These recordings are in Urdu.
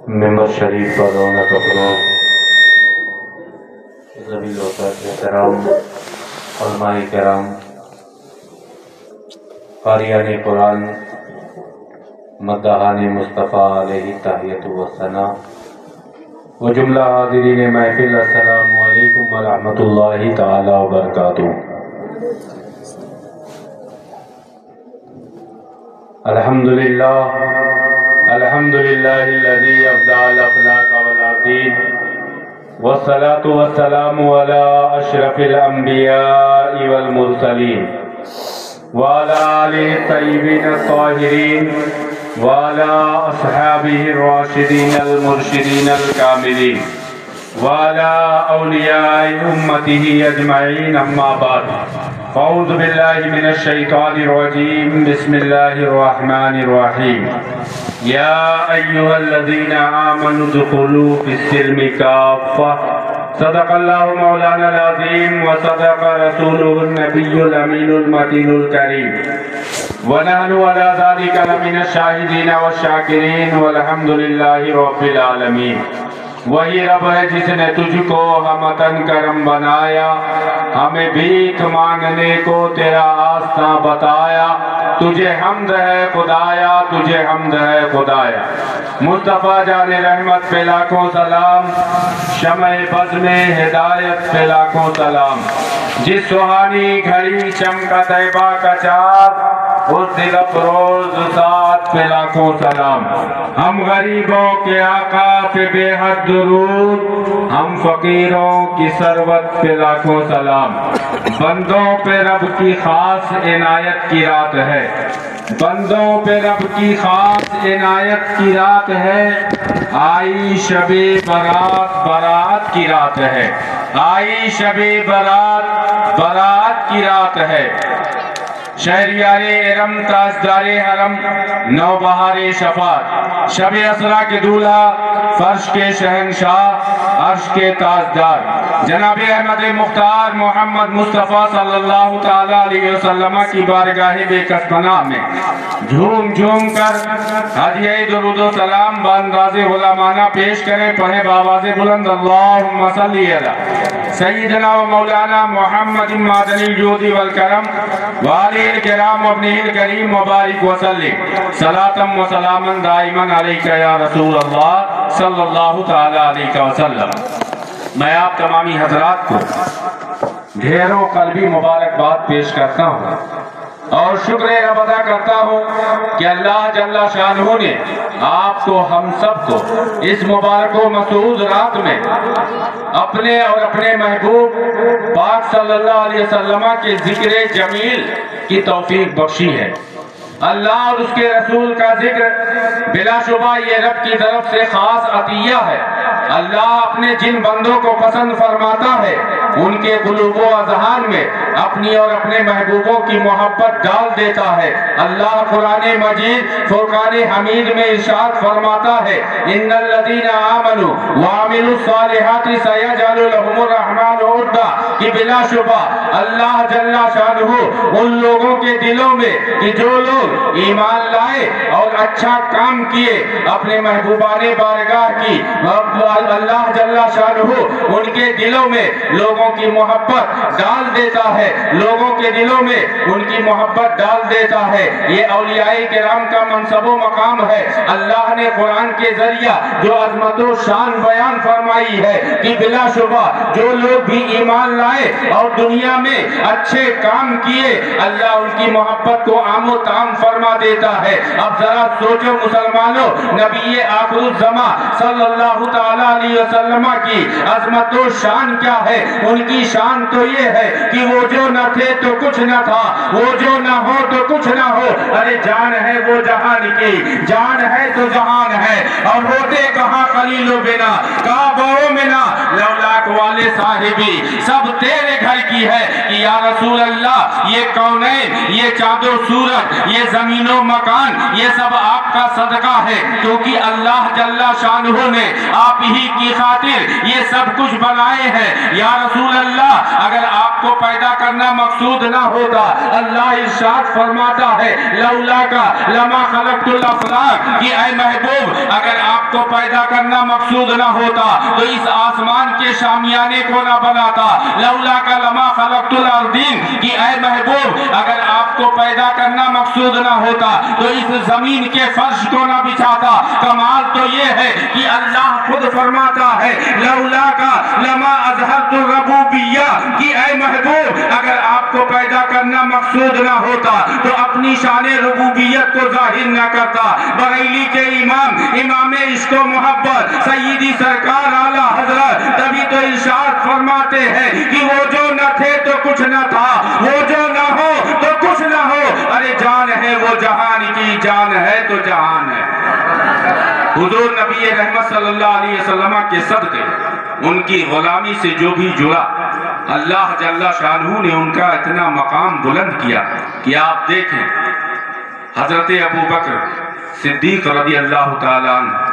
ممبر شریف پر رونق افروز ذوی احترام علماء کرام، قاریان قرآن، مداحان مصطفیٰ علیہ تحیۃ و ثنا و جملہ حاضرین محفل، السلام علیکم ورحمۃ اللہ تعالی وبرکاتہ۔ الحمدللہ الذی ابدع الاخلاق والعقید والصلاة والسلام علی اشرف الانبیاء والمرسلین وعلى آلہ الطیبین الطاہرین وعلى اصحابہ الراشدین المرشدین الکاملین وعلى اولیاء امتہ اجمعین، اما بعد، اعوذ باللہ من الشیطان الرجیم، بسم اللہ الرحمن الرحیم۔ یا ایہا الذین آمنوا ادخلوا فی السلم کافہ، صدق اللہ مولانا العظیم وصدق رسولہ النبی الامین المتین الکریم، ونحن علی ذلک لمن الشاہدین والشاکرین والحمد للہ رب العالمین۔ وہی رب ہے جس نے تجھ کو ہمتن کرم بنایا، ہمیں بھیک مانگنے کو تیرا آستاں بتایا، تجھے حمد ہے خدایا، تجھے حمد ہے خدایا۔ مصطفیٰ جان رحمت پہ لاکھوں سلام، شمع بز میں ہدایت پہ لاکھوں سلام، جس سہانی گھڑی چمکا طیبہ کا چاند، اس دل افروز ساتھ پہ لاکھوں سلام۔ ہم غریبوں کے آقا پہ بے حد درود، ہم فقیروں کی ثروت پہ لاکھوں سلام۔ بندوں پہ رب کی خاص عنایت کی رات ہے، بندوں پہ رب کی خاص عنایت کی رات ہے، آئی شب برات برات کی رات ہے، آئی شب برات برات کی رات ہے۔ شہریار ارم، تاجدار حرم، نوبہار شفاعت، شب اسرا کے دولہا، فرش کے شہنشاہ، عرش کے تاجدار، جناب احمد مختار محمد مصطفیٰ صلی اللہ تعالیٰ علیہ وسلم کی بارگاہ بے کس پناہ میں جھوم جھوم کر ہدیہ درود و سلام بانداز غلامانہ پیش کریں، پڑھیں بآواز بلند، اللہم صلی علی سیدنا و مولانا محمد معدن الجود والکرم وآلہ الکرام وابنہ الکریم وبارک وسلم صلاۃ و سلاما دائما علیک یا رسول اللہ صلی اللہ تعالی علیہ وسلم۔ میں آپ تمامی حضرات کو ڈھیروں قلبی مبارکباد پیش کرتا ہوں اور شکر رب ادا کرتا ہوں کہ اللہ جل شانہ نے آپ کو، ہم سب کو اس مبارک و مسعود رات میں اپنے اور اپنے محبوب پاک صلی اللہ علیہ وسلم کے ذکر جمیل کی توفیق بخشی ہے۔ اللہ اور اس کے رسول کا ذکر بلا شبہ یہ رب کی طرف سے خاص عطیہ ہے۔ اللہ اپنے جن بندوں کو پسند فرماتا ہے ان کے قلوب و اذہان میں اپنی اور اپنے محبوبوں کی محبت ڈال دیتا ہے۔ اللہ قرآن مجید فرقان حمید میں ارشاد فرماتا ہے، ان الذین آمنوا وعملوا الصالحات سیجعل لهم الرحمن ودا، کہ بلا شبہ اللہ جل شانہ ان لوگوں کے دلوں میں کہ جو لوگ ایمان لائے اور اچھا کام کیے، اپنے محبوبان بارگاہ کی، اللہ جل شانہ ان کے دلوں میں لوگوں کی محبت ڈال دیتا ہے، لوگوں کے دلوں میں ان کی محبت ڈال دیتا ہے۔ یہ اولیاء کرام کا منصب و مقام ہے۔ اللہ نے قرآن کے ذریعہ جو عظمت و شان بیان فرمائی ہے کہ بلا شبہ جو لوگ بھی ایمان لائے اور دنیا میں اچھے کام کیے، اللہ ان کی محبت کو عام و تام فرما دیتا ہے۔ اب ذرا سوچو مسلمانوں، نبی آخر الزمان صلی اللہ تعالیٰ علیہ وسلم کی عظمت و شان کیا ہے؟ ان کی شان تو یہ ہے کہ وہ جو نہ تھے تو کچھ نہ تھا، وہ جو نہ ہو تو کچھ نہ ہو، ارے جان ہے وہ جہان کی، جان ہے تو جہان ہے، اور ہوتے کہاں قلیل و بنا کعبہ و منا لولاک والے صاحبی سب تیرے گھر کی ہے، کہ یا رسول اللہ یہ کونین، یہ چاند و سورج، یہ زمین و مکان، یہ سب آپ کا صدقہ ہے، کیونکہ اللہ جل شانہ نے آپ ہی ہی کی خاطر یہ سب کچھ بنائے ہیں۔ یا رسول اللہ اگر آپ کو پیدا کرنا مقصود نہ ہوتا، اللہ ارشاد فرماتا ہے لولا کا لما خلقت الافلاک، کہ اے محبوب اگر آپ کو پیدا کرنا مقصود نہ ہوتا تو اس آسمان کے شامیانے کو نہ بناتا۔ لولا کا لما خلقت الارضین، کہ اے محبوب اگر آپ کو پیدا کرنا مقصود نہ ہوتا تو اس زمین کے فرش کو نہ بچھاتا۔ کمال تو یہ ہے کہ اللہ خود فرماتا ہے لولا کا لما اظہرت الربوبیہ، کہ اے محبوب اگر آپ کو پیدا کرنا مقصود نہ ہوتا تو اپنی شان ربوبیت کو ظاہر نہ کرتا۔ بریلی کے امام عشق و محبت سیدی سرکار اعلیٰ حضرت تبھی تو ارشاد فرماتے ہیں کہ وہ جو نہ تھے تو کچھ نہ تھا، وہ جو نہ ہو تو کچھ نہ ہو، ارے جان ہے وہ جہان کی، جان ہے تو جہان ہے۔ حضور نبی رحمت صلی اللہ علیہ وسلم کے صدقے ان کی غلامی سے جو بھی جڑا، اللہ جل شانہ نے ان کا اتنا مقام بلند کیا کہ آپ دیکھیں حضرت ابو بکر صدیق رضی اللہ تعالیٰ عنہ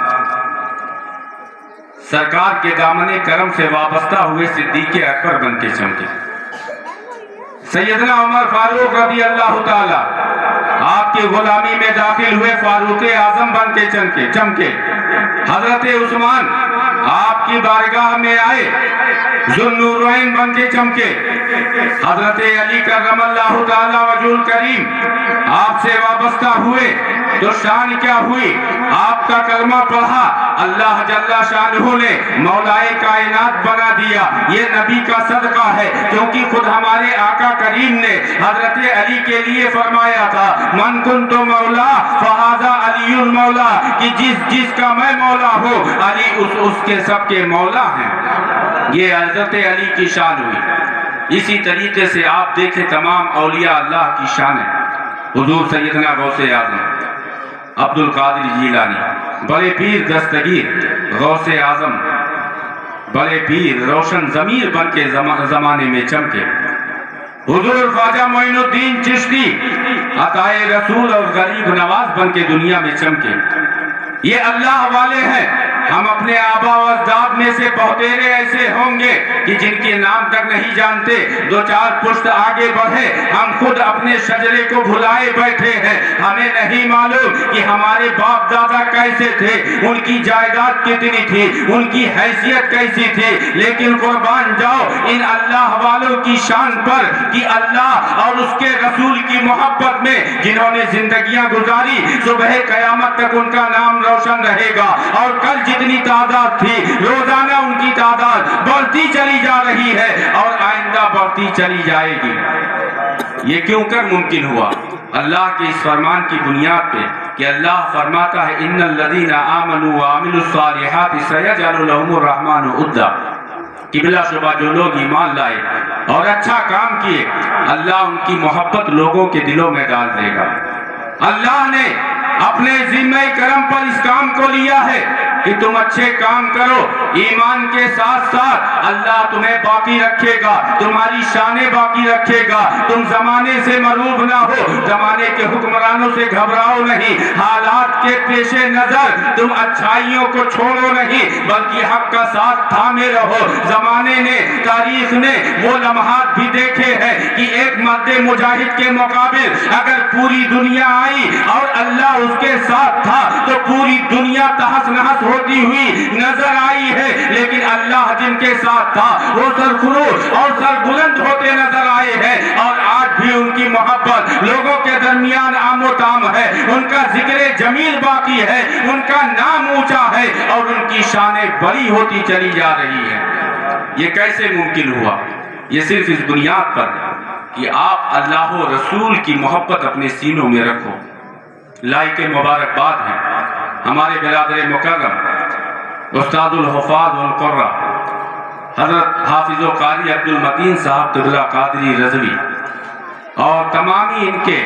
سرکار کے دامن کرم سے وابستہ ہوئے صدیق اکبر بن کے چمکے۔ سیدنا عمر فاروق رضی اللہ تعالیٰ آپ کی غلامی میں داخل ہوئے فاروق اعظم بن کے چمکے۔ حضرت عثمان آپ کی بارگاہ میں آئے ذو النورین بن کے چمکے۔ حضرت علی کرم اللہ تعالیٰ وجہ الکریم آپ سے وابستہ ہوئے تو شان کیا ہوئی، آپ کا کلمہ پڑھا، اللہ جل شانہ نے مولائے کائنات بنا دیا۔ یہ نبی کا صدقہ ہے، کیونکہ خود ہمارے آقا کریم نے حضرت علی کے لیے فرمایا تھا من کنت مولا فہذا علی المولا، کہ جس کا میں مولا ہوں علی اس کے سب کے مولا ہیں۔ یہ حضرت علی کی شان ہوئی۔ اسی طریقے سے آپ دیکھیں تمام اولیاء اللہ کی شانیں، حضور سیدنا غوث اعظم عبد القادر جیلانی، بڑے پیر دستگیر غوث اعظم، بڑے پیر روشن ضمیر بن کے زمانے میں چمکے۔ حضور خواجہ معین الدین چشتی عطائے رسول اور غریب نواز بن کے دنیا میں چمکے۔ یہ اللہ والے ہیں۔ ہم اپنے آبا و اجداد میں سے بہتیرے ایسے ہوں گے کہ جن کے نام تک نہیں جانتے، دو چار پشت آگے بڑھے ہم خود اپنے شجرے کو بھلائے بیٹھے ہیں۔ ہمیں نہیں معلوم کہ ہمارے باپ دادا کیسے تھے، ان کی جائیداد کتنی تھی، ان کی حیثیت کیسی تھی، لیکن قربان جاؤ ان اللہ والوں کی شان پر کہ اللہ اور اس کے رسول کی محبت میں جنہوں نے زندگیاں گزاری، صبح قیامت تک ان کا نام روشن رہے گا۔ اور کل جتنی تعداد تھی روزانہ ان کی تعداد بڑھتی چلی جا رہی ہے اور آئندہ بڑھتی چلی جائے گی۔ یہ کیوں کر ممکن ہوا؟ اللہ کے اس فرمان کی بنیاد پہ کہ اللہ فرماتا ہے ان الذین آمنوا وعملوا الصالحات سیجعل لهم الرحمن ودا، کہ بلا شبہ جو لوگ ایمان لائے اور اچھا کام کیے اللہ ان کی محبت لوگوں کے دلوں میں ڈال دے گا۔ اللہ نے اپنے ذمہ کرم پر اس کام کو لیا ہے کہ تم اچھے کام کرو، ایمان کے ساتھ ساتھ اللہ تمہیں باقی رکھے گا، تمہاری شانیں باقی رکھے گا، تم زمانے سے مرعوب نہ ہو، زمانے کے حکمرانوں سے گھبراؤ نہیں، حالات کے پیش نظر تم اچھائیوں کو چھوڑو نہیں بلکہ حق کا ساتھ تھامے رہو۔ زمانے نے، تاریخ نے وہ لمحات بھی دیکھے ہیں کہ ایک مرد مجاہد کے مقابل اگر پوری دنیا آئی اور اللہ اس کے ساتھ تھا تو پوری دنیا تہس نہس ہوتی ہوئی نظر آئی ہے، لیکن اللہ جن کے ساتھ تھا وہ سرفروش اور سربلند ہوتے نظر آئے ہیں، اور آج بھی ان کی محبت لوگوں کے درمیان عام و تام ہے، ان کا ذکر جمیل باقی ہے، ان کا نام اونچا ہے اور ان کی شانیں بڑی ہوتی چلی جا رہی ہیں۔ یہ کیسے ممکن ہوا؟ یہ صرف اس بنیاد پر کہ آپ اللہ و رسول کی محبت اپنے سینوں میں رکھو۔ لائق مبارکباد ہیں ہمارے برادر مکرم استاد الحفاظ والقرہ حضرت حافظ و قاری عبد المتین صاحب قبلہ قادری رضوی اور تمامی ان کے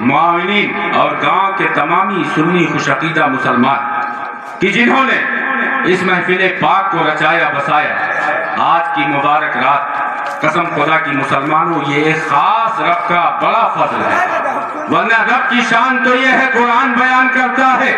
معاونین اور گاؤں کے تمامی سنی خوش عقیدہ مسلمان کہ جنہوں نے اس محفل پاک کو رچایا بسایا۔ آج کی مبارک رات قسم خدا کی مسلمانوں یہ ایک خاص رب کا بڑا فضل ہے۔ ورنہ رب کی شان تو یہ ہے، قرآن بیان کرتا ہے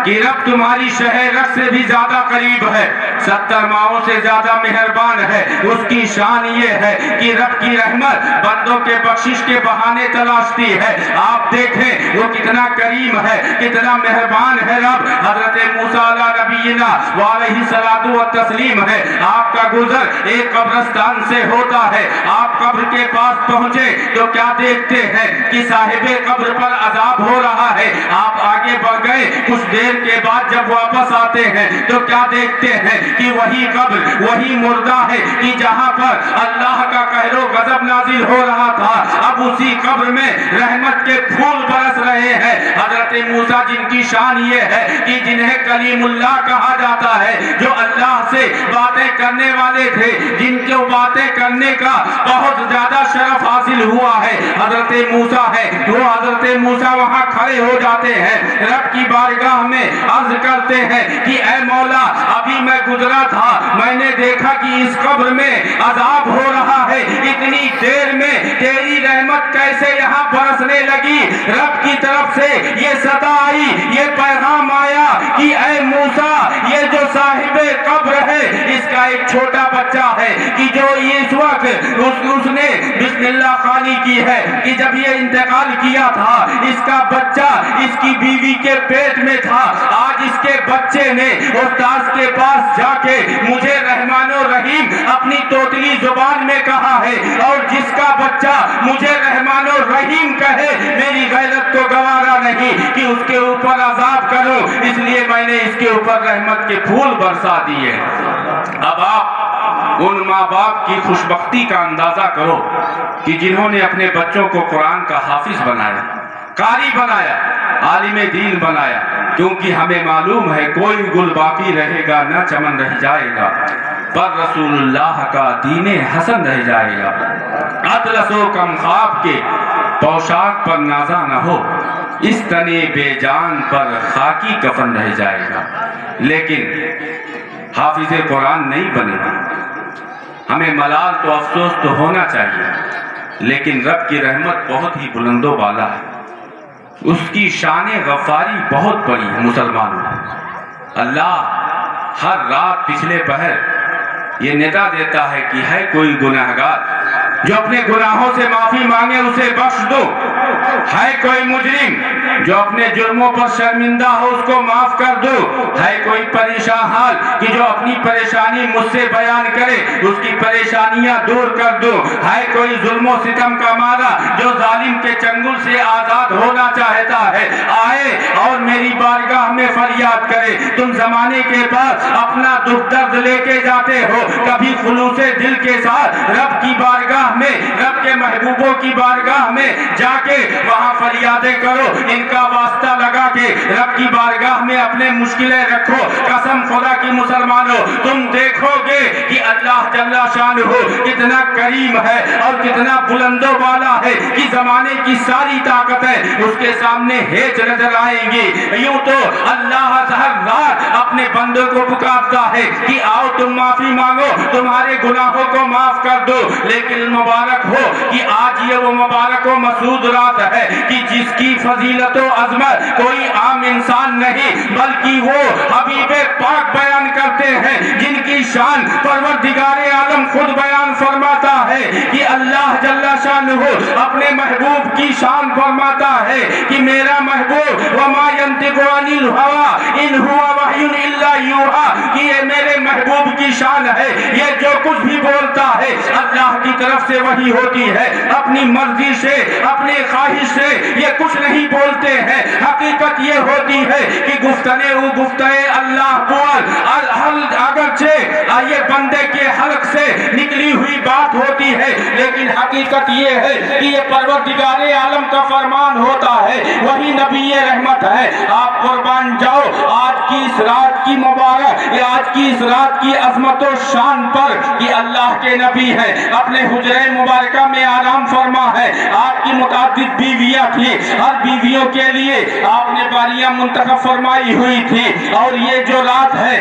کہ رب تمہاری شہر رگ سے بھی زیادہ قریب ہے، 70 ماہوں سے زیادہ مہربان ہے۔ اس کی شان یہ ہے کہ رب کی رحمت بندوں کے بخشش کے بہانے تلاشتی ہے۔ آپ دیکھیں وہ کتنا کریم ہے، کتنا مہربان ہے رب۔ حضرت موسیٰ علیہ نبینا وعلیہ الصلاۃ والتسلیم ہے، آپ کا گزر ایک قبرستان سے ہوتا ہے۔ آپ قبر کے پاس پہنچے تو کیا دیکھتے ہیں کہ صاحب قبر پر عذاب ہو رہا ہے۔ آپ آگے بڑھ گئے، کچھ دیر کے بعد جب واپس آتے ہیں تو کیا دیکھتے ہیں کہ وہی قبر وہی مردہ ہے کہ جہاں پر اللہ کا قہر و غضب نازل ہو رہا تھا، اب اسی قبر میں رحمت کے پھول برس رہے ہیں۔ حضرت موسیٰ جن کی شان یہ ہے کہ جنہیں کلیم اللہ کہا جاتا ہے، جو اللہ سے باتیں کرنے والے تھے، جن کو باتیں کرنے کا بہت زیادہ شرف حاصل ہوا ہے، حضرت موسیٰ ہے۔ وہ حضرت موسیٰ وہاں کھڑے ہو جاتے ہیں، رب کی بارگاہ میں عرض کرتے ہیں کہ اے مولا، ابھی میں گزرا تھا، میں نے دیکھا کہ اس قبر میں عذاب ہو رہا ہے، اتنی دیر میں تیری رحمت کیسے یہاں برسنے لگی؟ رب کی طرف سے یہ صدا آئی، یہ پیغام آیا کہ اے موسیٰ، یہ جو صاحب قبر ہے اس کا ایک چھوٹا بچہ ہے کہ جو اس وقت اس نے بسم اللہ خوانی کی ہے کہ جب یہ انتقال کیا تھا، اس کا بچہ اس کی بیوی کے پیٹ میں تھا۔ آج اس کے بچے نے استاذ کے پاس جا کے مجھے رحمان و رحیم اپنی توتلی زبان میں کہا ہے، اور جس کا بچہ مجھے رحمان و رحیم کہے، میری غیرت کو گوارا نہیں کہ اس کے اوپر عذاب کروں، اس لیے میں نے اس کے اوپر رحمت کے پھول برسا دیے۔ اب آپ ان ماں باپ کی خوشبختی کا اندازہ کرو کہ جنہوں نے اپنے بچوں کو قرآن کا حافظ بنایا، قاری بنایا، عالم دین بنایا، کیونکہ ہمیں معلوم ہے کوئی گل باقی رہے گا نہ چمن رہ جائے گا، پر رسول اللہ کا دین حسن رہ جائے گا۔ اطلس و کم خواب کے پوشاک پر نازا نہ ہو، اس تنے بے جان پر خاکی کفن رہ جائے گا۔ لیکن حافظ قرآن نہیں بنے، ہمیں ملال تو افسوس تو ہونا چاہیے، لیکن رب کی رحمت بہت ہی بلند و بالا ہے، اس کی شان غفاری بہت بڑی ہے۔ مسلمانوں، اللہ ہر رات پچھلے پہر یہ ندا دیتا ہے کہ ہے کوئی گناہگار جو اپنے گناہوں سے معافی مانگے اسے بخش دو، ہے کوئی مجرم جو اپنے جرموں پر شرمندہ ہو اس کو معاف کر دو، ہے کوئی پریشان حال کہ جو اپنی پریشانی مجھ سے بیان کرے اس کی پریشانیاں دور کر دو، ہے کوئی ظلم و ستم کا مارا جو ظالم کے چنگل سے آزاد ہونا چاہتا ہے، آئے اور میری بارگاہ میں فریاد کرے۔ تم زمانے کے پاس اپنا دکھ درد لے کے جاتے ہو، کبھی خلوص دل کے ساتھ رب کی بارگاہ میں، رب کے محبوبوں کی بارگاہ میں جا کے وہاں فریادیں کرو، ان کا واسطہ لگا کے رب کی بارگاہ میں اپنے مشکلیں رکھو۔ قسم خدا کی مسلمانوں، تم دیکھو گے کہ اللہ جل شانہ کتنا کریم ہے اور کتنا بلند و بالا ہے کہ زمانے کی ساری طاقتیں اس کے سامنے ہیچ نظر آئیں گی۔ یوں تو اللہ ہر رات اپنے بندوں کو پکارتا ہے کہ آؤ تم معافی مانگو، تمہارے گناہوں کو معاف کر دو، لیکن مبارک ہو کہ آج یہ وہ مبارک و مسعود رات ہے کہ جس کی فضیلت و عظمت کوئی عام انسان نہیں بلکہ وہ حبیب پاک بیان کرتے ہیں، جن کی شان پروردگار عالم خود بیان فرماتا ہے کہ اللہ جل شانہ اپنے محبوب کی شان فرماتا ہے کہ میرا محبوب وما ينطق عن الهوى ان هو وحی الا یوحی، کہ یہ میرے محبوب کی شان ہے، یہ جو کچھ بھی بولتا ہے اللہ کی طرف سے وحی ہوتی ہے، اپنی مرضی سے اپنے خواہش سے یہ کچھ نہیں بولتے ہیں۔ حقیقت یہ ہوتی ہے کہ گفتنے او گفتے اللہ بول اگرچہ یہ بندے کے حلق سے نکلی ہوئی بات ہوتی ہے، لیکن حقیقت یہ ہے کہ یہ پروردگار عالم کا فرمان ہوتا ہے، وہی نبی رحمت ہے۔ آپ قربان جاؤ آج کی اس رات کی مبارک، آج کی اس رات کی عظمت و شان پر کہ اللہ کے نبی ہیں، اپنے حجرہ مبارکہ میں آرام فرما ہے۔ آپ کی متعدد بیویاں تھیں، ہر بیویوں کے لیے آپ نے باریاں منتخب فرمائی ہوئی تھی، اور یہ جو رات ہے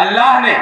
اللہ نے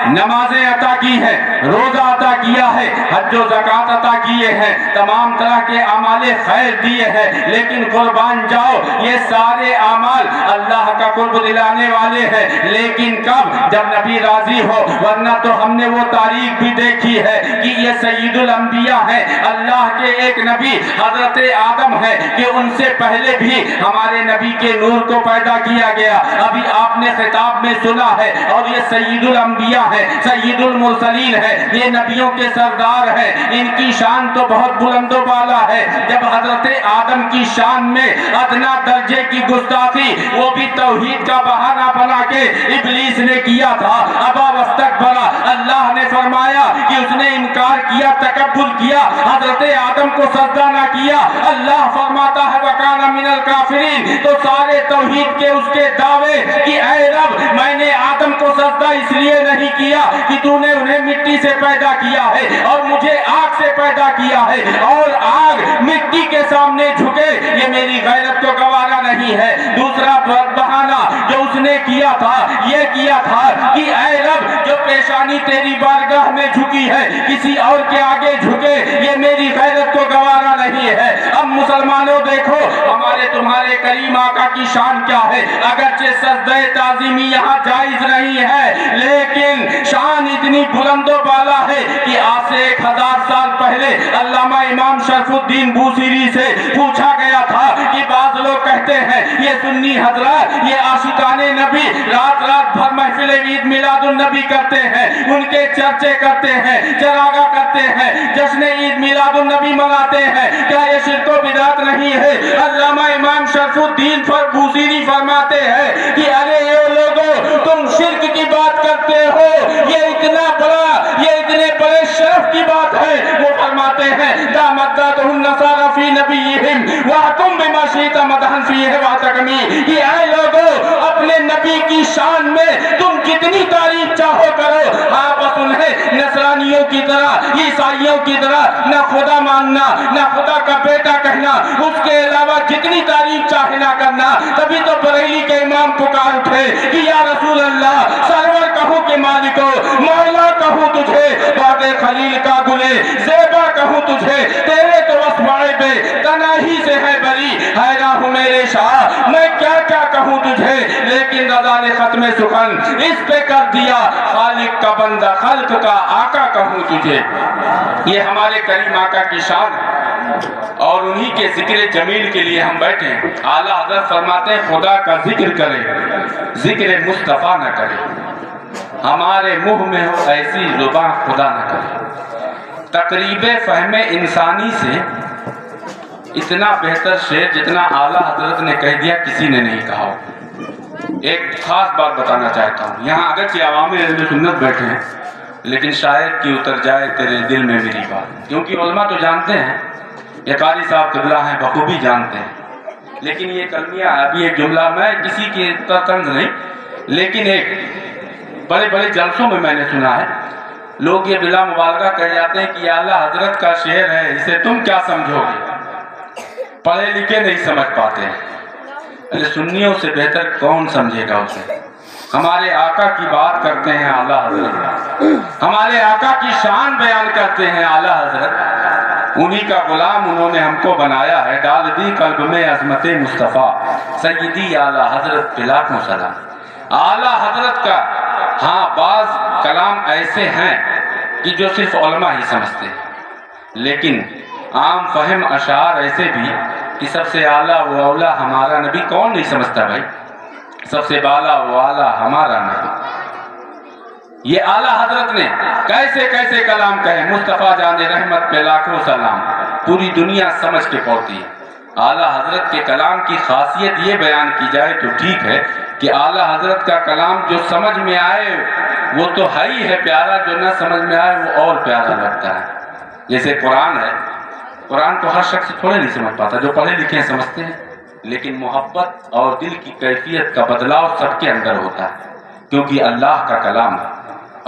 نمازیں عطا کی ہیں، روزہ عطا کیا ہے، حج و زکوٰۃ عطا کیے ہیں، تمام طرح کے اعمال خیر دیے ہیں، لیکن قربان جاؤ یہ سارے اعمال اللہ کا قرب دلانے والے ہیں، لیکن کب؟ جب نبی راضی ہو، ورنہ تو ہم نے وہ تاریخ بھی دیکھی ہے کہ یہ سید الانبیاء ہیں، اللہ کے ایک نبی حضرت آدم ہے کہ ان سے پہلے بھی ہمارے نبی کے نور کو پیدا کیا گیا۔ ابھی آپ نے خطاب میں سنا ہے، اور یہ سید الانبیاء ہے، سید المرسلین ہے، یہ نبیوں کے سردار ہیں، ان کی شان تو بہت بلند و بالا ہے۔ جب حضرت آدم کی شان میں ادنا درجے کی گستاخی، وہ بھی توحید کا بہانہ بنا کے ابلیس نے کیا تھا، ابا واستکبر، اللہ نے فرمایا کہ اس نے انکار کیا، تکبر کیا، حضرت آدم کو سجدہ نہ کیا۔ اللہ فرماتا ہے وَكَانَ مِنَ الْكَافِرِينَ، تو سارے توحید کے اس کے دعوے کہ اے رب میں نے آدم کو سجدہ اس لیے نہیں کیا کہ تو نے انہیں مٹی سے پیدا کیا ہے اور مجھے آگ سے پیدا کیا ہے، اور آگ مٹی کے سامنے جھکے یہ میری غیرت کو گوارا نہیں ہے۔ دوسرا بہانہ جو اس نے کیا تھا، یہ کیا تھا کہ اے رب جو پیشانی تیری بارگاہ میں جھکی ہے کسی اور کے آگے جھکے یہ میری غیرت کو گوارا نہیں ہے۔ اب مسلمانوں دیکھو ہمارے تمہارے کریم آقا کی شان کیا ہے، اگرچہ سجدہ تعظیمی یہاں جائز نہیں ہے، لیکن شان اتنی بلند و بالا ہے کہ آج سے 1000 سال پہلے علامہ امام شرف الدین بوصیری سے پوچھا گیا تھا کہ بعض لوگ کہتے ہیں یہ سنی حضرات، یہ عاشقان نبی رات رات بھر محفل عید میلاد النبی کرتے ہیں، ان کے چرچے کرتے ہیں، چراغا کرتے ہیں، جشن عید میلاد النبی مناتے ہیں، کیا یہ شرک و بدعت نہیں ہے؟ علامہ امام شرف الدین بوصیری فرماتے ہیں کہ ارے یہ لوگوں تم شرک کی بات کرتے ہو، یہ اتنا بڑا، یہ اتنے بڑے شرف کی بات ہے۔ وہ فرماتے ہیں دامت ذاتہ النصارى فی نبیہم وَحْكُمْ بِمَا شِئْتَ مَدْحًا فِیہ وَاعْتَقْمِی، کہ اے لوگوں اپنے نبی کی شان میں تم کتنی تعریف چاہو کرو، ہاں بس انہیں نصرانیوں کی طرح، عیسائیوں کی طرح نہ خدا ماننا، نہ خدا کا بیٹا کہنا، اس کے علاوہ جتنی تعریف چاہے نہ کرنا۔ تبھی تو بریلی کے امام پکار اٹھے کہ یا رسول اللہ، سرور کہوں کہ مالکو، مولا کہوں تجھے، باد خلیل کا گلے زیبا کہوں تجھے، تیرے تو اسمائے بے تناہی سے ہے بری، حیران ہوں میرے شاہ میں کیا کیا کہوں تجھے، لیکن رضا نے ختم سخن اس پہ کر دیا، خالق کا بندہ خلق کا آقا کہوں تجھے۔ یہ ہمارے کریم آقا کی شان ہے، اور انہی کے ذکر جمیل کے لیے ہم بیٹھے ہیں۔ اعلیٰ حضرت فرماتے ہیں خدا کا ذکر کرے، ذکر مصطفیٰ نہ کرے، ہمارے منہ میں ہو ایسی زبان خدا نہ کرے۔ تقریب فہم انسانی سے اتنا بہتر شعر جتنا اعلیٰ حضرت نے کہہ دیا کسی نے نہیں کہا۔ ایک خاص بات بتانا چاہتا ہوں، یہاں اگرچہ عوام اہل سنت بیٹھے ہیں، لیکن شاید کہ اتر جائے تیرے دل میں میری بات، کیونکہ علماء تو جانتے ہیں، یہ قاری صاحب قبلہ ہیں بخوبی جانتے ہیں، لیکن یہ کلمیہ ابھی ایک جملہ میں کسی کی طرز نہیں، لیکن ایک بڑے بڑے جلسوں میں نے سنا ہے، لوگ یہ بلا مبالغہ کہہ جاتے ہیں کہ یہ اعلیٰ حضرت کا شعر ہے، اسے تم کیا سمجھو گے، پڑھے لکھے نہیں سمجھ پاتے ہیں۔ سنیوں سے بہتر کون سمجھے گا اسے؟ ہمارے آقا کی بات کرتے ہیں اعلیٰ حضرت، ہمارے آقا کی شان بیان کرتے ہیں اعلیٰ حضرت، انہی کا غلام انہوں نے ہم کو بنایا ہے، ڈال دی قلب میں عظمت مصطفیٰ، سیدی اعلیٰ حضرت پہ لاکھوں سلام۔ اعلیٰ حضرت کا ہاں بعض کلام ایسے ہیں کہ جو صرف علماء ہی سمجھتے ہیں، لیکن عام فہم اشعار ایسے بھی کہ سب سے اعلیٰ و اولیٰ ہمارا نبی، کون نہیں سمجھتا بھائی؟ سب سے بالا و اعلیٰ ہمارا نبی۔ یہ اعلیٰ حضرت نے کیسے کیسے کلام کہے، مصطفیٰ جان رحمت پہ لاکھوں سلام، پوری دنیا سمجھ کے پڑھتی ہے۔ اعلیٰ حضرت کے کلام کی خاصیت یہ بیان کی جائے تو ٹھیک ہے کہ اعلیٰ حضرت کا کلام جو سمجھ میں آئے وہ تو ہے ہی ہے پیارا، جو نہ سمجھ میں آئے وہ اور پیارا لگتا ہے۔ جیسے قرآن ہے، قرآن کو ہر شخص تھوڑے نہیں سمجھ پاتا، جو پڑھے لکھے سمجھتے ہیں، لیکن محبت اور دل کی کیفیت کا بدلاؤ سب کے اندر ہوتا ہے، کیونکہ اللہ کا کلام ہے۔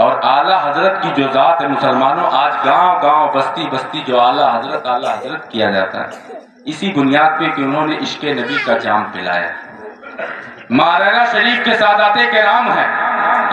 اور اعلیٰ حضرت کی جو ذات ہے مسلمانوں، آج گاؤں گاؤں بستی بستی جو اعلیٰ حضرت کیا جاتا ہے، اسی بنیاد پہ کہ انہوں نے عشق نبی کا جام پلایا۔ مہاراجہ شریف کے سادات کرام ہیں،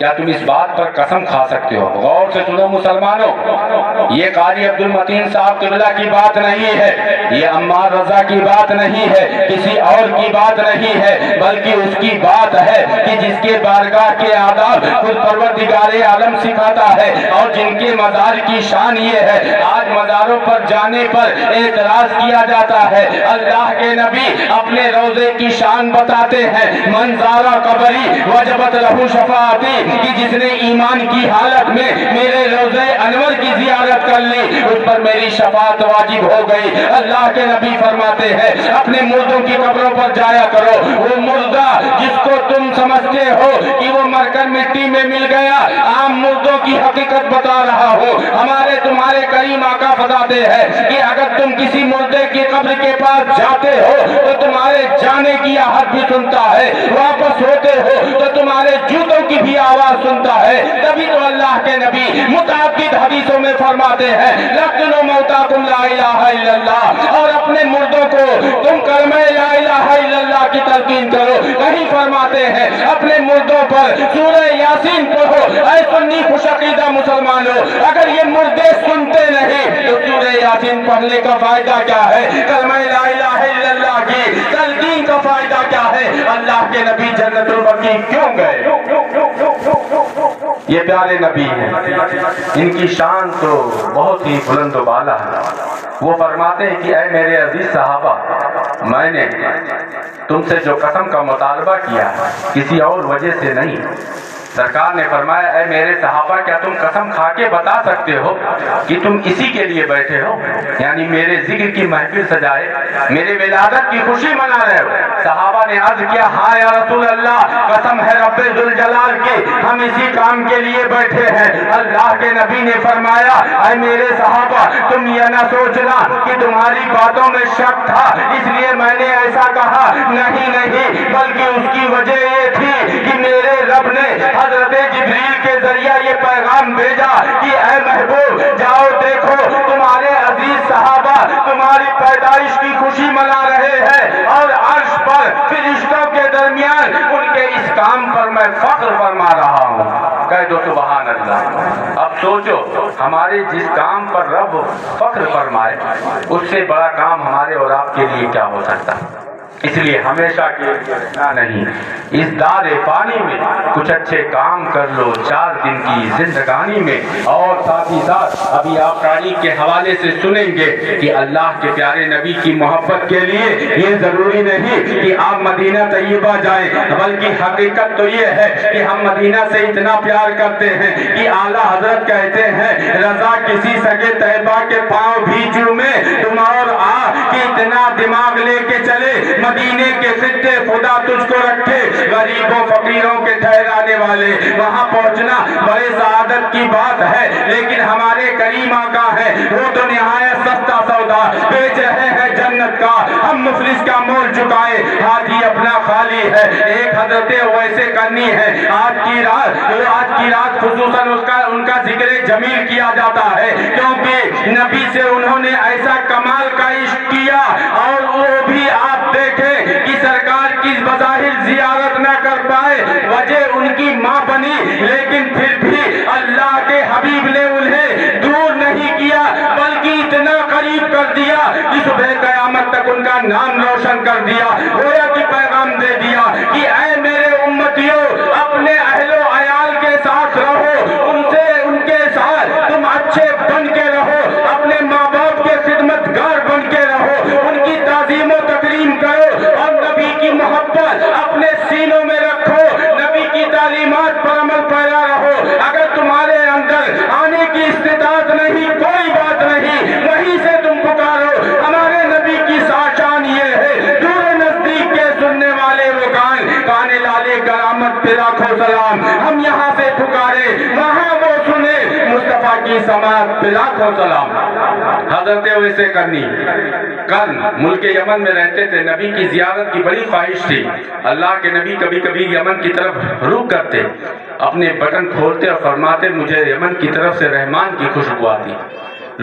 کیا تم اس بات پر قسم کھا سکتے ہو؟ غور سے سنو مسلمانوں، یہ قاری عبد المتین صاحب قبلہ کی بات نہیں ہے، یہ عمار رضا کی بات نہیں ہے، کسی اور کی بات نہیں ہے، بلکہ اس کی بات ہے کہ جس کے بارگاہ کے آداب خود پروردگار عالم سکھاتا ہے، اور جن کے مزار کی شان یہ ہے، آج مزاروں پر جانے پر اعتراض کیا جاتا ہے۔ اللہ کے نبی اپنے روضے کی شان بتاتے ہیں، من زارا قبری وجبت لہو شفاعتی، کہ جس نے ایمان کی حالت میں میرے روضے انور کی زیارت کر لی اس پر میری شفاعت واجب ہو گئی۔ اللہ کے نبی فرماتے ہیں اپنے مردوں کی قبروں پر جایا کرو، وہ مردہ جس کو تم سمجھتے ہو کہ وہ مر کر مٹی میں مل گیا، عام مردوں کی حقیقت بتا رہا ہو۔ ہمارے تمہارے کریم آقا بتاتے ہیں کہ اگر تم کسی مردے کی قبر کے پاس جاتے ہو تو تمہارے جانے کی آہٹ بھی سنتا ہے، واپس ہوتے ہو تو تمہارے جوتوں کی بھی آواز سنتا ہے۔ تبھی تو اللہ کے نبی متعدد حدیثوں میں فرماتے ہیں لَقِنُوا مَوْتَاكُمْ لَا إِلَٰهَ إِلَّا اللَّهِ، اور اپنے مردوں کو تم کلمہ لا الہ الا اللہ کی تلقین کرو۔ کہیں فرماتے ہیں اپنے مردوں پر سورہ یاسین پڑھو۔ اے سنی خوش عقیدہ مسلمانوں، اگر یہ مردے سنتے نہیں تو سورہ یاسین پڑھنے کا فائدہ کیا ہے؟ کلمہ لا الہ الا اللہ کی تلقین کا فائدہ کیا ہے؟ اللہ کے نبی جنت البقیع کیوں گئے؟ یہ پیارے نبی ہیں، ان کی شان تو بہت ہی بلند و بالا ہے۔ وہ فرماتے ہیں کہ اے میرے عزیز صحابہ، میں نے تم سے جو قسم کا مطالبہ کیا ہے کسی اور وجہ سے نہیں۔ سرکار نے فرمایا اے میرے صحابہ، کیا تم قسم کھا کے بتا سکتے ہو کہ تم اسی کے لیے بیٹھے ہو، یعنی میرے ذکر کی محفل سجائے، میرے ولادت کی خوشی منا رہے ہو؟ صحابہ نے عرض کیا ہاں یا رسول اللہ، قسم ہے رب ذوالجلال کی، ہم اسی کام کے لیے بیٹھے ہیں۔ اللہ کے نبی نے فرمایا اے میرے صحابہ، تم یہ نہ سوچنا کہ تمہاری باتوں میں شک تھا اس لیے میں نے ایسا کہا، نہیں نہیں، بلکہ اس کی وجہ یہ تھی کہ میرے رب نے حضرت جبریل کے ذریعہ یہ پیغام بھیجا کہ اے محبوب جاؤ دیکھو تمہارے عزیز صحابہ تمہاری پیدائش کی خوشی منا رہے ہیں، اور عرش پر فرشتوں کے درمیان ان کے اس کام پر میں فخر فرما رہا ہوں۔ کہہ دو سبحان اللہ۔ اب سوچو ہمارے جس کام پر رب فخر فرمائے اس سے بڑا کام ہمارے اور آپ کے لیے کیا ہو سکتا ہے؟ اس لیے ہمیشہ کے رہنا نہیں، اس دار فانی میں کچھ اچھے کام کر لو 4 دن کی زندگانی میں۔ اور ساتھ ہی ساتھ ابھی آپ تاریخ کے حوالے سے سنیں گے کہ اللہ کے پیارے نبی کی محبت کے لیے یہ ضروری نہیں کہ آپ مدینہ طیبہ جائیں، بلکہ حقیقت تو یہ ہے کہ ہم مدینہ سے اتنا پیار کرتے ہیں کہ اعلیٰ حضرت کہتے ہیں رضا کسی سگے طیبہ کے پاؤں بھی چومے، تم اور آ کہ اتنا دماغ لے کے چلے مدینے کے خطے خدا تجھ کو رکھے، غریبوں فقیروں کے ٹھہرانے والے، وہاں پہنچنا بڑے سعادت کی بات ہے، لیکن ہمارے کریم آقا ہے وہ تو نہایت سستا سودا بیچ رہے ہیں جنت کا، ہم مفلس کا مول چکائے ہاتھی اپنا خالی ہے۔ ایک حضرت ویسے کرنی ہے آج کی رات خصوصاً ان کا ذکر جمیل کیا جاتا ہے، کیونکہ نبی سے انہوں نے ایسا کمال کا عشق کیا، اور وہ بھی آپ دیکھیں کہ سرکار کی بظاہر زیارت نہ کر پائے، وجہ ان کی ماں بنی، لیکن پھر بھی اللہ کے حبیب نے انہیں دور نہیں کیا بلکہ اتنا قریب کر دیا کہ صبح قیامت تک ان کا نام روشن کر دیا، گویا کہ پیغام دے دیا کہ اے میرے امتیوں اپنے اہل و عیال کے ساتھ رہو، ان کے ساتھ تم اچھے بن کے رہو، اپنے ماں باپ کے خدمت گار بن کے رہو، ان کی تعظیم و تکریم کرو، اور نبی کی محبت اپنے سینوں میں رکھو، نبی کی تعلیمات پر عمل پیرا رہو۔ اگر تمہارے اندر آنے کی استطاعت نہیں کوئی بات نہیں، وہیں سے تم پکارو۔ ہمارے نبی کی شان یہ ہے دور نزدیک کے سننے والے وہ کان لالے کرامت پہ لاکھوں سلام، ہم یہاں سے پکارے وہاں وہ سنے مصطفیٰ کی سماعت پہ لاکھوں سلام۔ حضرت ویسے کرنی کرن ملک یمن میں رہتے تھے، نبی کی زیارت کی بڑی خواہش تھی۔ اللہ کے نبی کبھی کبھی یمن کی طرف رخ کرتے، اپنے بٹن کھولتے اور فرماتے مجھے یمن کی طرف سے رحمان کی خوشبو آتی۔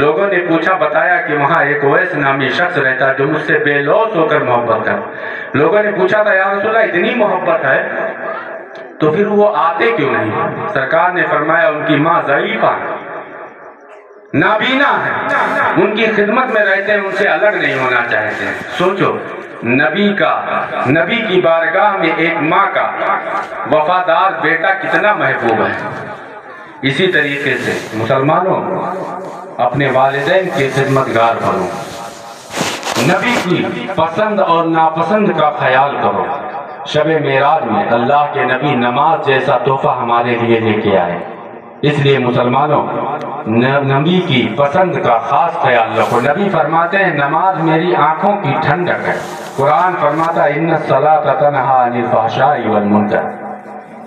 لوگوں نے پوچھا، بتایا کہ وہاں ایک اویس نامی شخص رہتا جو مجھ سے بے لوث ہو کر محبت کرتا۔ لوگوں نے پوچھا تھا یا رسول اللہ اتنی محبت ہے؟ تو پھر وہ آتے کیوں نہیں؟ سرکار نے فرمایا ان کی ماں ضعیفہ ہے، نابینا ہے، ان کی خدمت میں رہتے ہیں، ان سے الگ نہیں ہونا چاہتے ہیں۔ سوچو نبی کی بارگاہ میں ایک ماں کا وفادار بیٹا کتنا محبوب ہے۔ اسی طریقے سے مسلمانوں اپنے والدین کے خدمتگار بنو، نبی کی پسند اور ناپسند کا خیال کرو۔ شب معراج میں اللہ کے نبی نماز جیسا تحفہ ہمارے لیے لے کے آئے، اس لیے مسلمانوں نبی کی پسند کا خاص خیال رکھو۔ نبی فرماتے ہیں نماز میری آنکھوں کی ٹھنڈک ہے۔ قرآن فرماتا ہے ان الصلاۃ تنہی عن الفحشاء والمنکر،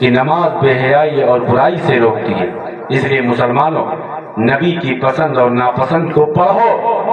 کہ نماز بے حیائی اور برائی سے روکتی ہے۔ اس لیے مسلمانوں نبی کی پسند اور ناپسند کو پڑھو،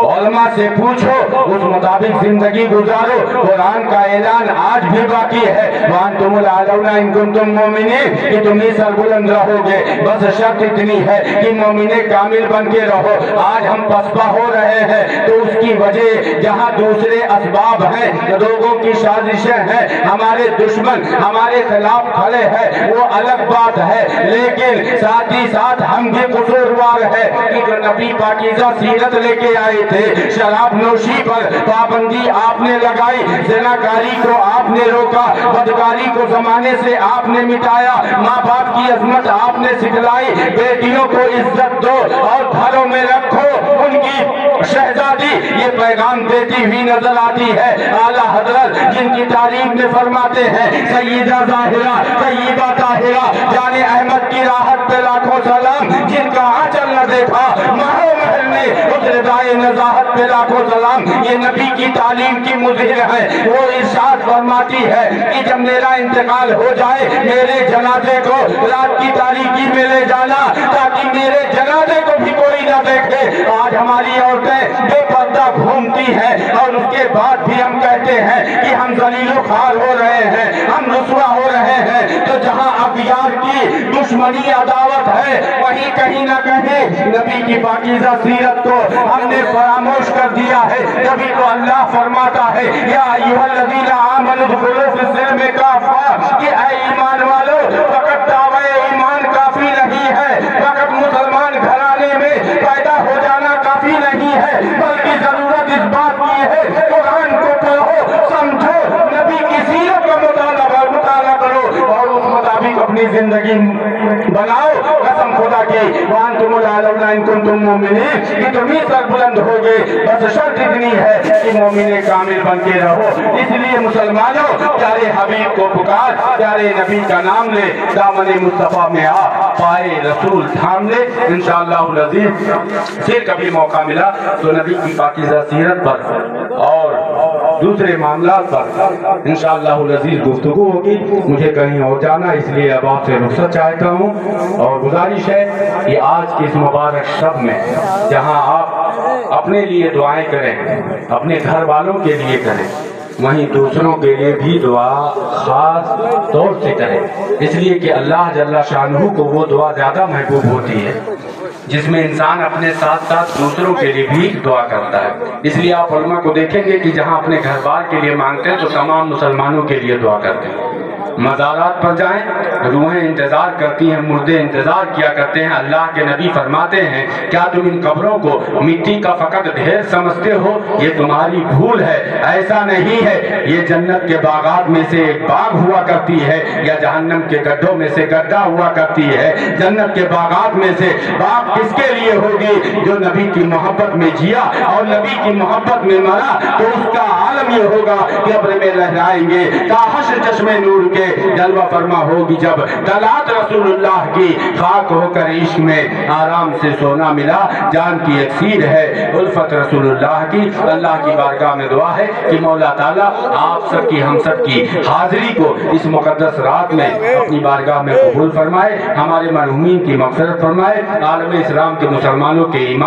علماء سے پوچھو، اس مطابق زندگی گزارو۔ قرآن کا اعلان آج بھی باقی ہے، وَأَنْتُمُ الْأَعْلَوْنَ إِن كُنتُم مُؤْمِنِينَ، کہ تم ہی سربلند رہو گے، بس شرط اتنی ہے کہ مومن کامل بن کے رہو۔ آج ہم پسپا ہو رہے ہیں تو اس کی وجہ جہاں دوسرے اسباب ہیں، لوگوں کی سازشیں ہیں، ہمارے دشمن ہمارے خلاف کھڑے ہیں، وہ الگ بات ہے، لیکن ساتھ ہی ساتھ ہم بھی قصوروار ہے کہ جو نبی پاکیزہ سیرت لے کے آئے تھے، شراب نوشی پر پابندی آپ نے لگائی، زناکاری کو آپ نے روکا، بدکاری کو زمانے سے آپ نے مٹایا، ماں باپ کی عظمت آپ نے سکھلائی، بیٹیوں کو عزت دو اور گھروں میں رکھو ان کی شہزادی، یہ پیغام دیتی ہوئی نظر آتی ہے۔ اعلیٰ حضرت جن کی تعریف میں فرماتے ہیں سیدہ ظاہرہ طیبہ طاہرہ جان احمد کی راحت پہ لاکھوں سلام، جن کا آنچل نہ دیکھا ماہو محل نے اس ردائے نزاہت پہ لاکھوں سلام، یہ نبی کی تعلیم کی مظہر ہے۔ وہ ارشاد فرماتی ہے کہ جب میرا انتقال ہو جائے میرے جنازے کو رات کی تاریکی میں لے جانا تاکہ میرے جنازے کو بھی کوئی نہ دیکھے۔ آج ہماری عورتیں بے پردہ گھومتی ہیں اور اس کے بعد بھی ہم کہتے ہیں کہ ہم ذلیل و خوار ہو رہے ہیں، ہم رسوا ہو رہے ہیں۔ تو جہاں اغیار کی دشمنی عداوت ہے وہیں کہیں نہ کہیں نبی کی پاکیزہ سیرت کو ہم نے فراموش کر دیا ہے۔ تبھی تو اللہ فرماتا ہے یا ایھا الذین آمنوا ادخلوا فی السلم کافہ، کہ اے ایمان والو فقط دعوی ایمان کافی نہیں ہے، فقط مسلمان گھرانے میں پیدا ہو جانا کافی نہیں ہے، بلکہ ضرورت اس بات کی ہے قرآن کو پڑھو، سمجھو، نبی کی سیرت کا مطالعہ کرو اور اس مطابق اپنی زندگی بناؤ۔ قسم خدا کی وَأَنْتُمُ الْأَعْلَوْنَ إِن كُنتُم مُؤْمِنِينَ، کہ تم ہی سربلند ہوگے، بس شرط اتنی ہے کہ مومن کامل بن کے رہو۔ اس لیے مسلمانوں پیارے حبیب کو پکار، پیارے نبی کا نام لے، دامن مصطفیٰ میں آ، پائے رسول تھام لے۔ انشاءاللہ العزیز پھر کبھی موقع ملا تو نبی کی پاکیزہ سیرت پر اور دوسرے معاملات پر انشاءاللہ العزیز گفتگو ہوگی۔ مجھے کہیں اور جانا، اس لیے اب آپ سے رخصت چاہتا ہوں اور گزارش ہے کہ آج کی اس مبارک شب میں جہاں آپ اپنے لیے دعائیں کریں، اپنے گھر والوں کے لیے کریں، وہیں دوسروں کے لیے بھی دعا خاص طور سے کریں، اس لیے کہ اللہ جل شانہ کو وہ دعا زیادہ محبوب ہوتی ہے جس میں انسان اپنے ساتھ ساتھ دوسروں کے لیے بھی دعا کرتا ہے۔ اس لیے آپ علماء کو دیکھیں گے کہ جہاں اپنے گھر بار کے لیے مانگتے ہیں تو تمام مسلمانوں کے لیے دعا کرتے ہیں۔ مزارات پر جائیں، روحیں انتظار کرتی ہیں، مردے انتظار کیا کرتے ہیں۔ اللہ کے نبی فرماتے ہیں کیا تم ان قبروں کو مٹی کا فقط ڈھیر سمجھتے ہو؟ یہ تمہاری بھول ہے، ایسا نہیں ہے۔ یہ جنت کے باغات میں سے ایک باغ ہوا کرتی ہے یا جہنم کے گڈھوں میں سے گڈھا ہوا کرتی ہے۔ جنت کے باغات میں سے باغ کس کے لیے ہوگی؟ جو نبی کی محبت میں جیا اور نبی کی محبت میں مرا تو اس کا عالم یہ ہوگا کہ قبر میں لہرائیں گے، کاش چشمے نور کے جلوہ فرما ہوگی جب طلعت رسول اللہ کی، خاک ہو کر عشق میں آرام سے سونا ملا، جان کی اکسیر ہے الفت رسول اللہ کی۔ اللہ کی بارگاہ میں دعا ہے کہ مولا تعالیٰ آپ سب کی ہم سب کی حاضری کو اس مقدس رات میں اپنی بارگاہ میں قبول فرمائے، ہمارے مرحومین کی مغفرت فرمائے، عالم اسلام کے مسلمانوں کے ایمان